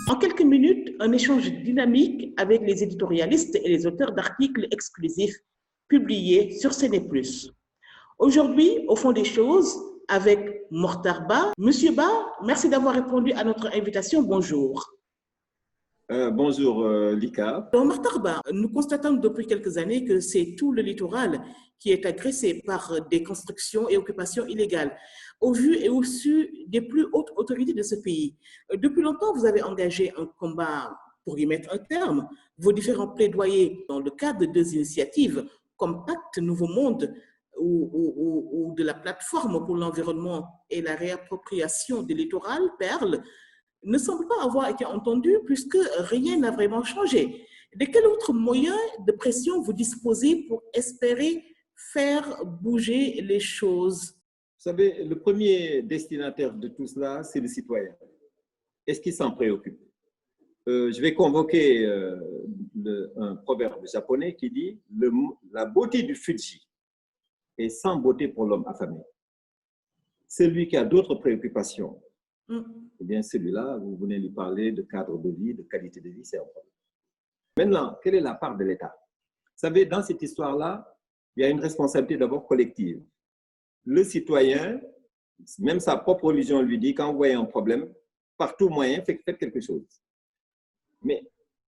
En quelques minutes, un échange dynamique avec les éditorialistes et les auteurs d'articles exclusifs publiés sur CNE+. Aujourd'hui, au fond des choses, avec Mortar Ba. Monsieur Ba, merci d'avoir répondu à notre invitation. Bonjour. Bonjour Lika. Dans Mortar Ba, nous constatons depuis quelques années que c'est tout le littoral qui est agressé par des constructions et occupations illégales, au vu et au su des plus hautes autorités de ce pays. Depuis longtemps, vous avez engagé un combat pour y mettre un terme. Vos différents plaidoyers dans le cadre de deux initiatives comme Pacte Nouveau Monde ou de la plateforme pour l'environnement et la réappropriation du littoral, Perle, ne semblent pas avoir été entendus puisque rien n'a vraiment changé. De quel autre moyen de pression vous disposez pour espérer faire bouger les choses? Vous savez, le premier destinataire de tout cela, c'est le citoyen. Est-ce qu'il s'en préoccupe? Je vais convoquer un proverbe japonais qui dit « La beauté du Fuji est sans beauté pour l'homme affamé ». Celui qui a d'autres préoccupations, eh bien celui-là, vous venez lui parler de cadre de vie, de qualité de vie, c'est un problème. Maintenant, quelle est la part de l'État? Vous savez, dans cette histoire-là, il y a une responsabilité d'abord collective. Le citoyen, même sa propre religion lui dit, quand vous voyez un problème, par tout moyen, faites quelque chose. Mais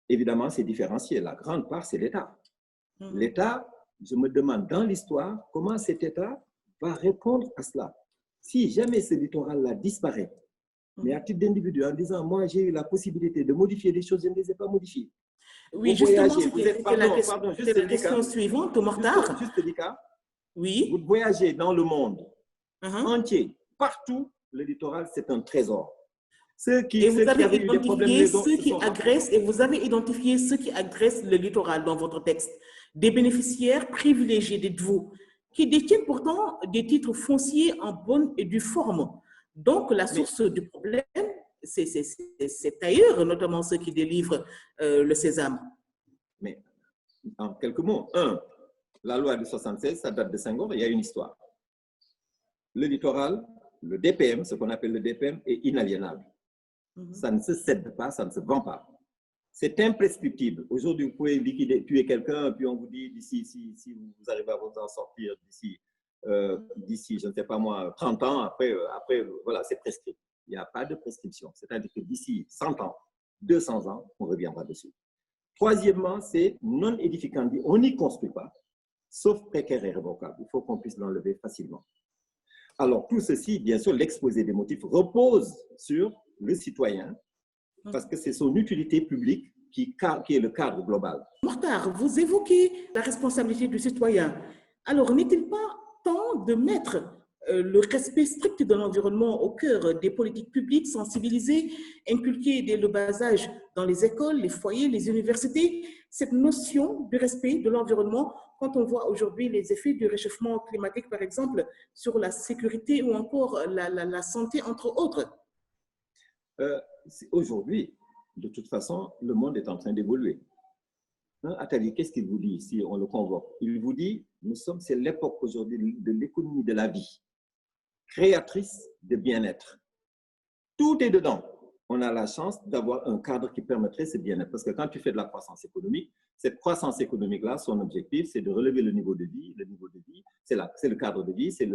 évidemment, c'est différencié. La grande part, c'est l'État. L'État, je me demande dans l'histoire, comment cet État va répondre à cela. Si jamais ce littoral-là disparaît, mais à titre d'individu, en disant, moi, j'ai eu la possibilité de modifier des choses, je ne les ai pas modifiées. Oui, justement, c'était la question suivante, Mortar. Juste Lika. Oui. Vous voyagez dans le monde entier, partout, le littoral, c'est un trésor. Et vous avez identifié ceux qui agressent, et vous avez identifié ceux qui agressent le littoral dans votre texte. Des bénéficiaires privilégiés, dites-vous, qui détiennent pourtant des titres fonciers en bonne et due forme. Donc, la source du problème, c'est ailleurs, notamment ceux qui délivrent le sésame. Mais en quelques mots, la loi de 76, ça date de Senghor, il y a une histoire. Le littoral, le DPM, ce qu'on appelle le DPM, est inaliénable. Ça ne se cède pas, ça ne se vend pas. C'est imprescriptible. Aujourd'hui, vous pouvez liquider, tuer quelqu'un, puis on vous dit, d'ici, si vous arrivez à vous en sortir d'ici, je ne sais pas moi, 30 ans, après voilà, c'est prescrit. Il n'y a pas de prescription. C'est-à-dire que d'ici 100 ans, 200 ans, on reviendra dessus. Troisièmement, c'est non édificandi. On n'y construit pas, sauf précaire et révocable. Il faut qu'on puisse l'enlever facilement. Alors, tout ceci, bien sûr, l'exposé des motifs repose sur le citoyen, parce que c'est son utilité publique qui est le cadre global. Mortar, vous évoquez la responsabilité du citoyen. Alors, n'est-il pas temps de mettre le respect strict de l'environnement au cœur des politiques publiques, sensibiliser, inculquer dès le bas âge dans les écoles, les foyers, les universités, cette notion de respect de l'environnement quand on voit aujourd'hui les effets du réchauffement climatique, par exemple, sur la sécurité ou encore la santé, entre autres? Aujourd'hui, de toute façon, le monde est en train d'évoluer. Attali, qu'est-ce qu'il vous dit si on le convoque? Il vous dit, c'est l'époque aujourd'hui de l'économie de la vie, créatrice de bien-être. Tout est dedans. On a la chance d'avoir un cadre qui permettrait ce bien-être. Parce que quand tu fais de la croissance économique, cette croissance économique-là, son objectif, c'est de relever le niveau de vie. Le niveau de vie, c'est le cadre de vie, c'est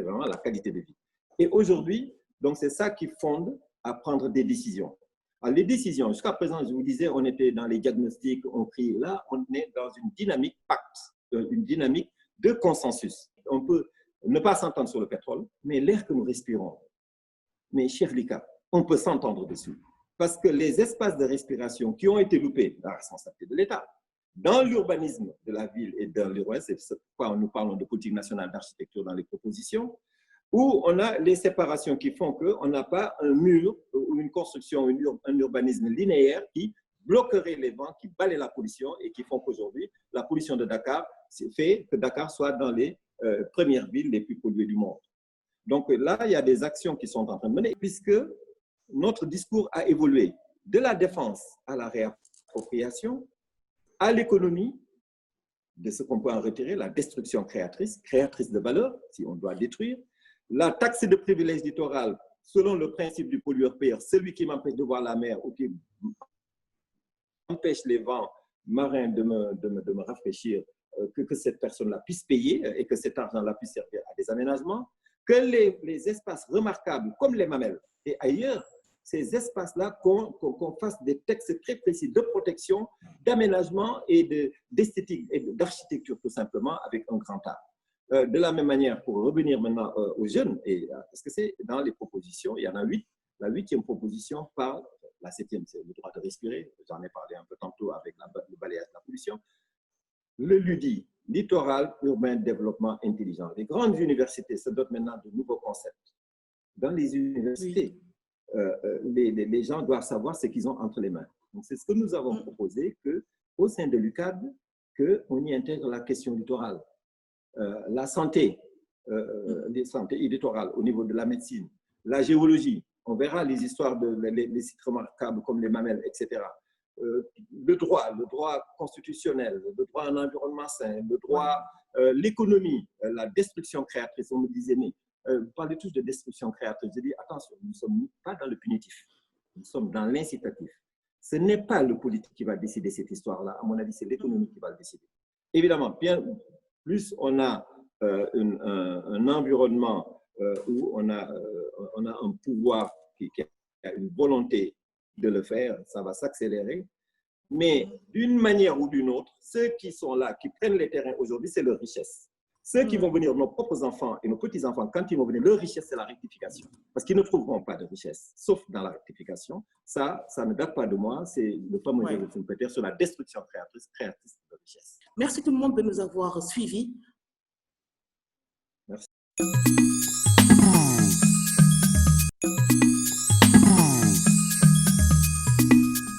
vraiment la qualité de vie. Et aujourd'hui, donc c'est ça qui fonde à prendre des décisions. Alors, les décisions, jusqu'à présent, je vous disais, on était dans les diagnostics, on crie. Là, on est dans une dynamique pacte, une dynamique de consensus. On peut ne pas s'entendre sur le pétrole, mais l'air que nous respirons, mais cher Lika, on peut s'entendre dessus. Parce que les espaces de respiration qui ont été loupés, la responsabilité de l'État, dans l'urbanisme de la ville et dans l'Ouest, c'est pourquoi nous parlons de politique nationale d'architecture dans les propositions, où on a les séparations qui font qu'on n'a pas un mur ou une construction, un urbanisme linéaire qui bloquerait les vents, qui balaie la pollution et qui font qu'aujourd'hui, la pollution de Dakar fait que Dakar soit dans les premières villes les plus polluées du monde. Donc là, il y a des actions qui sont en train de mener, puisque notre discours a évolué de la défense à la réappropriation, à l'économie, de ce qu'on peut en retirer, la destruction créatrice, créatrice de valeur, si on doit détruire, la taxe de privilège littoral, selon le principe du pollueur-payeur, celui qui m'empêche de voir la mer ou qui empêche les vents marins de me rafraîchir, que cette personne-là puisse payer et que cet argent-là puisse servir à des aménagements, que les espaces remarquables comme les mamelles et ailleurs, ces espaces-là, qu'on fasse des textes très précis de protection, d'aménagement et d'esthétique et d'architecture tout simplement avec un grand art. De la même manière, pour revenir maintenant aux jeunes, parce que c'est dans les propositions, il y en a 8. La 8e proposition parle, la 7e, c'est le droit de respirer, j'en ai parlé un peu tantôt avec le balayage de la pollution. Le LUDI, littoral, urbain, développement intelligent. Les grandes universités se dotent maintenant de nouveaux concepts. Dans les universités, les gens doivent savoir ce qu'ils ont entre les mains. Donc, c'est ce que nous avons proposé, qu'au sein de l'UCAD, qu'on y intègre la question littorale. La santé, les santé littorale au niveau de la médecine, la géologie, on verra les histoires les sites remarquables comme les mamelles, etc. Le droit constitutionnel, le droit à un environnement sain, le droit, l'économie, la destruction créatrice, on me disait, mais vous parlez tous de destruction créatrice. Je dis, attention, nous ne sommes pas dans le punitif, nous sommes dans l'incitatif. Ce n'est pas le politique qui va décider cette histoire-là, à mon avis, c'est l'économie qui va le décider. Évidemment, bien plus on a un environnement où on a un pouvoir qui a une volonté de le faire, ça va s'accélérer. Mais d'une manière ou d'une autre, ceux qui sont là, qui prennent les terrains aujourd'hui, c'est leur richesse. Ceux qui vont venir, nos propres enfants et nos petits-enfants, quand ils vont venir, leur richesse, c'est la rectification. Parce qu'ils ne trouveront pas de richesse, sauf dans la rectification. Ça ne date pas de moi, c'est le fameux jeu de Schumpeter sur la destruction créatrice de richesse. Merci tout le monde de nous avoir suivis. Merci.